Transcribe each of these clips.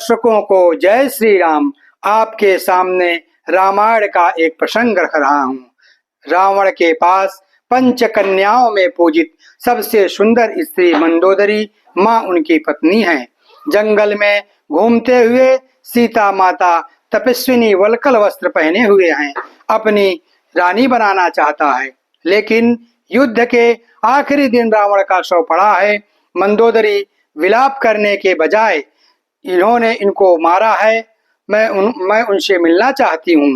दर्शकों को जय श्री राम। आपके सामने रामायण का एक प्रसंग रख रहा हूँ। रावण के पास पंच कन्याओं में पूजित सबसे सुंदर स्त्री मंदोदरी माँ उनकी पत्नी है। जंगल में घूमते हुए सीता माता तपस्विनी वल्कल वस्त्र पहने हुए हैं। अपनी रानी बनाना चाहता है, लेकिन युद्ध के आखिरी दिन रावण का शव पड़ा है। मंदोदरी विलाप करने के बजाय इन्होंने इनको मारा है, मैं उनसे मिलना चाहती हूँ।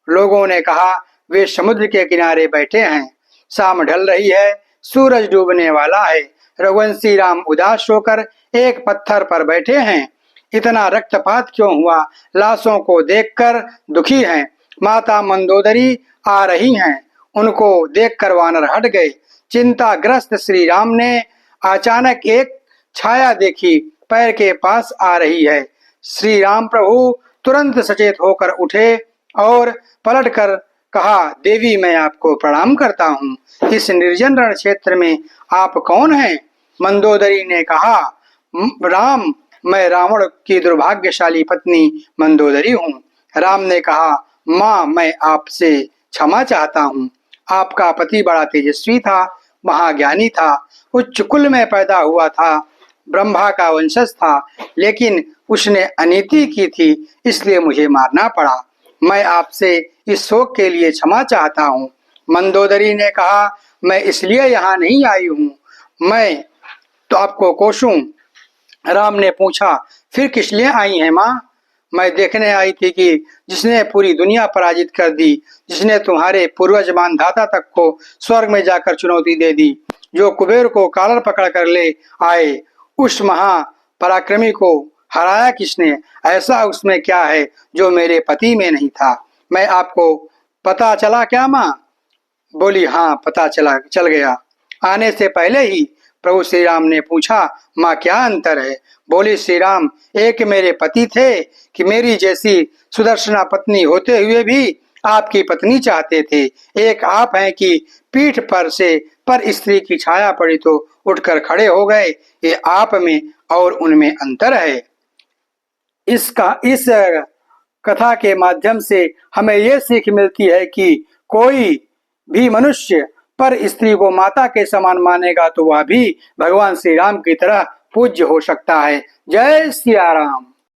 लोगों ने कहा वे समुद्र के किनारे बैठे हैं। शाम ढल रही है, सूरज डूबने वाला है। रघुवंशी राम उदास होकर एक पत्थर पर बैठे हैं। इतना रक्तपात क्यों हुआ? लाशों को देखकर दुखी हैं। माता मंदोदरी आ रही हैं। उनको देखकर वानर हट गए। चिंताग्रस्त श्री राम ने अचानक एक छाया देखी, पैर के पास आ रही है। श्री राम प्रभु तुरंत सचेत होकर उठे और पलटकर कहा, देवी मैं आपको प्रणाम करता हूँ। इस निर्जन रण क्षेत्र में आप कौन हैं? मंदोदरी ने कहा, राम मैं रावण की दुर्भाग्यशाली पत्नी मंदोदरी हूँ। राम ने कहा, माँ मैं आपसे क्षमा चाहता हूँ। आपका पति बड़ा तेजस्वी था, महाज्ञानी था, उच्च कुल में पैदा हुआ था, ब्रह्मा का वंशज था, लेकिन उसने अनीति की थी, इसलिए मुझे मारना पड़ा। मैं आपसे इस शोक के लिए क्षमा चाहता हूँ। मंदोदरी ने कहा, मैं इसलिए यहाँ नहीं आई हूँ, मैं तो आपको कोसूं। राम ने पूछा, फिर किस लिए आई हैं माँ? मैं देखने आई थी कि जिसने पूरी दुनिया पराजित कर दी, जिसने तुम्हारे पूर्वज मानधाता तक को स्वर्ग में जाकर चुनौती दे दी, जो कुबेर को कालर पकड़ कर ले आए, उस महापराक्रमी को हराया किसने? ऐसा उसमें क्या है जो मेरे पति में नहीं था? मैं आपको पता चला क्या माँ? बोली, हाँ पता चल गया। आने से पहले ही प्रभु श्री राम ने पूछा, माँ क्या अंतर है? बोली, श्री राम एक मेरे पति थे कि मेरी जैसी सुदर्शना पत्नी होते हुए भी आपकी पत्नी चाहते थे। एक आप हैं कि पीठ पर से पर स्त्री की छाया पड़ी तो उठकर खड़े हो गए। ये आप में और उनमें अंतर है। इस कथा के माध्यम से हमें ये सीख मिलती है कि कोई भी मनुष्य पर स्त्री को माता के समान मानेगा तो वह भी भगवान श्री राम की तरह पूज्य हो सकता है। जय सिया राम।